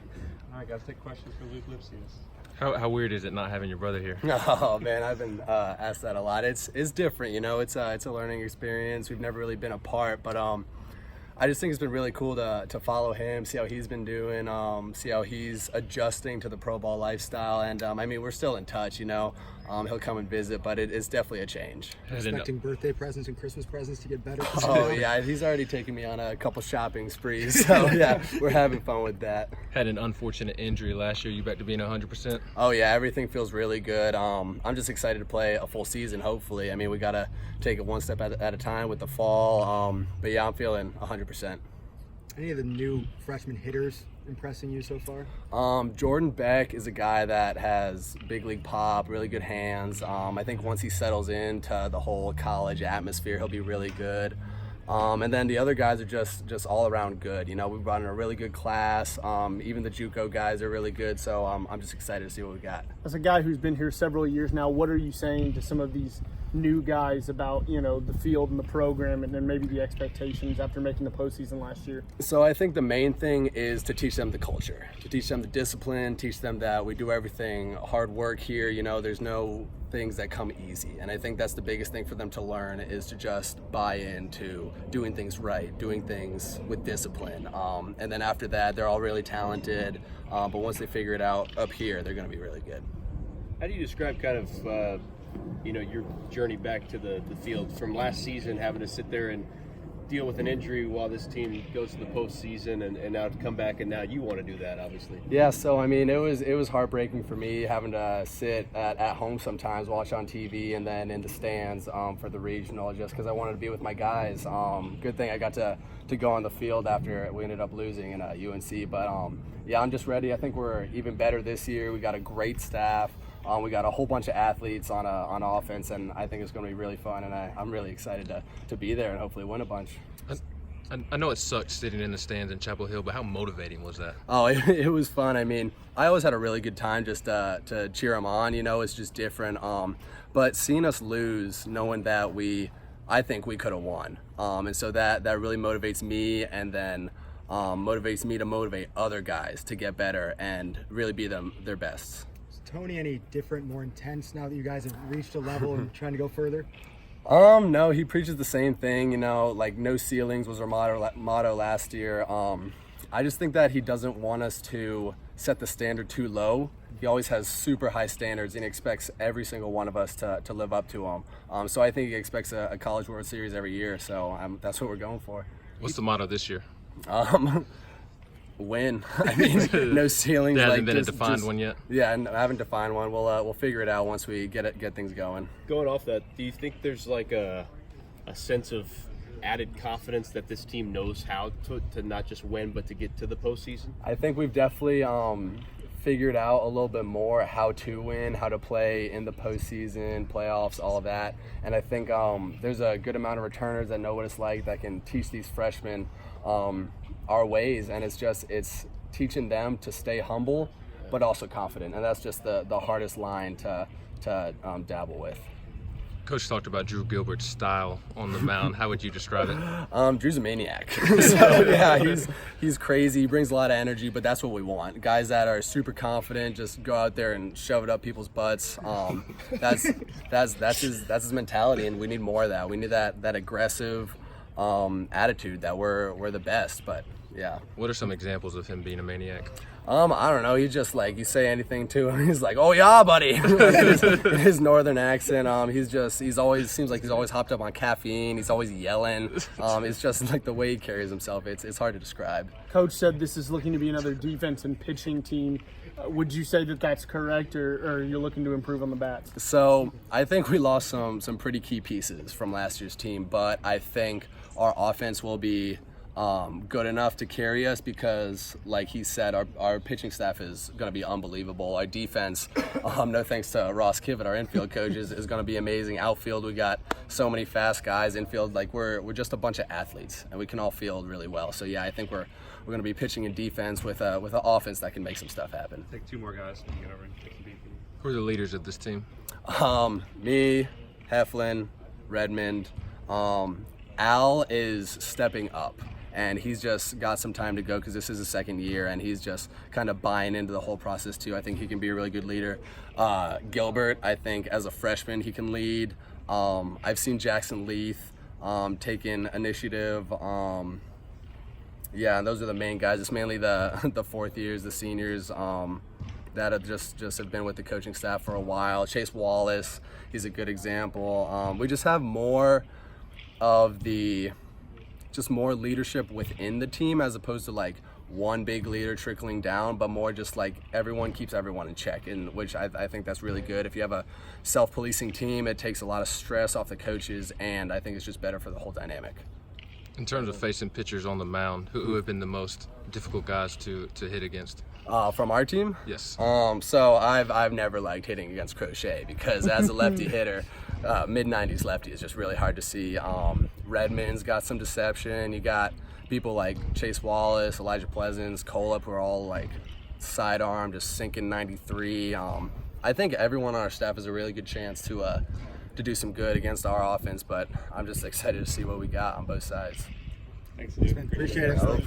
quickly? I got to take questions for Luc Lipcius. How weird is it not having your brother here? Oh man, I've been asked that a lot. It's different, you know. It's a learning experience. We've never really been apart, but I just think it's been really cool to follow him, see how he's been doing, see how he's adjusting to the pro ball lifestyle, and I mean, we're still in touch, you know. He'll come and visit, but it's definitely a change. Expecting birthday presents and Christmas presents to get better. Oh yeah, he's already taken me on a couple shopping sprees, so yeah, we're having fun with that. Had an unfortunate injury last year. You back to being 100%? Oh yeah, everything feels really good. I'm just excited to play a full season, hopefully. I mean, we gotta take it one step at a time with the fall, but yeah, I'm feeling 100%. Any of the new freshman hitters impressing you so far? Jordan Beck is a guy that has big league pop, really good hands. I think once he settles into the whole college atmosphere, he'll be really good. And then the other guys are just all around good. You know, we brought in a really good class. Even the JUCO guys are really good. So I'm just excited to see what we got. As a guy who's been here several years now, what are you saying to some of these new guys about, you know, the field and the program, and then maybe the expectations after making the postseason last year? So I think the main thing is to teach them the culture, to teach them the discipline, teach them that we do everything hard work here. You know, there's no things that come easy, and I think that's the biggest thing for them to learn, is to just buy into doing things right, doing things with discipline, and then after that they're all really talented, but once they figure it out up here, they're going to be really good. How do you describe kind of your journey back to the field from last season, having to sit there and deal with an injury while this team goes to the postseason, and now to come back, and now you want to do that, obviously? Yeah, so I mean, it was heartbreaking for me having to sit at home sometimes, watch on TV, and then in the stands for the regional, just because I wanted to be with my guys. Good thing I got to go on the field after we ended up losing in UNC, but yeah, I'm just ready. I think we're even better this year. We got a great staff. We got a whole bunch of athletes on offense, and I think it's going to be really fun, and I'm really excited to be there and hopefully win a bunch. I know it sucked sitting in the stands in Chapel Hill, but how motivating was that? Oh, it was fun. I mean, I always had a really good time just to cheer them on. You know, it's just different. But seeing us lose, knowing that I think we could have won, and so that really motivates me, and then motivates me to motivate other guys to get better and really be their best. Tony, any different, more intense now that you guys have reached a level and trying to go further? No, he preaches the same thing, you know, like no ceilings was our motto last year. I just think that he doesn't want us to set the standard too low. He always has super high standards and he expects every single one of us to live up to them. So I think he expects a College World Series every year, so that's what we're going for. What's the motto this year? Win. I mean, no ceilings. There hasn't been a defined one yet? Yeah, I haven't defined one. We'll figure it out once we get things going. Going off that, do you think there's like a sense of added confidence that this team knows how to not just win, but to get to the postseason? I think we've definitely figured out a little bit more how to win, how to play in the postseason, playoffs, all of that. And I think there's a good amount of returners that know what it's like, that can teach these freshmen our ways, and it's teaching them to stay humble but also confident, and that's just the hardest line to dabble with. Coach talked about Drew Gilbert's style on the mound. How would you describe it? Drew's a maniac. So yeah, he's crazy. He brings a lot of energy, but that's what we want. Guys that are super confident, just go out there and shove it up people's butts. That's his mentality, and we need more of that. We need that aggressive attitude that we're the best. But yeah. What are some examples of him being a maniac? I don't know. He's just like, you say anything to him, he's like, "Oh yeah, buddy." His northern accent. He's always seems like he's always hopped up on caffeine. He's always yelling. It's just like the way he carries himself. It's hard to describe. Coach said this is looking to be another defense and pitching team. Would you say that that's correct, or you're looking to improve on the bats? So I think we lost some pretty key pieces from last year's team, but I think our offense will be good enough to carry us because, like he said, our pitching staff is going to be unbelievable. Our defense, no thanks to Ross Kivett, our infield coach, is going to be amazing. Outfield, we got so many fast guys. Infield, like we're just a bunch of athletes, and we can all field really well. So yeah, I think we're going to be pitching and defense with an offense that can make some stuff happen. Take two more guys and get over and take some defense. Who are the leaders of this team? Me, Heflin, Redmond. Al is stepping up. and he's just got some time to go because this is his second year, and he's just kind of buying into the whole process too. I think he can be a really good leader. Gilbert, I think as a freshman he can lead. I've seen Jackson Leith taking initiative. Yeah, and those are the main guys. It's mainly the fourth years, the seniors that have just have been with the coaching staff for a while. Chase Wallace, he's a good example. We just have more of more leadership within the team as opposed to like one big leader trickling down, but more just like everyone keeps everyone in check, and which I think that's really good. If you have a self-policing team, it takes a lot of stress off the coaches, and I think it's just better for the whole dynamic. In terms of facing pitchers on the mound, who have been the most difficult guys to hit against? From our team? Yes. So I've never liked hitting against Crochet because as a lefty hitter, mid-90s lefty is just really hard to see. Redmond's got some deception. You got people like Chase Wallace, Elijah Pleasance, Colep, who are all like sidearm, just sinking 93. I think everyone on our staff has a really good chance to do some good against our offense, but I'm just excited to see what we got on both sides. Thanks, Luke. Appreciate it.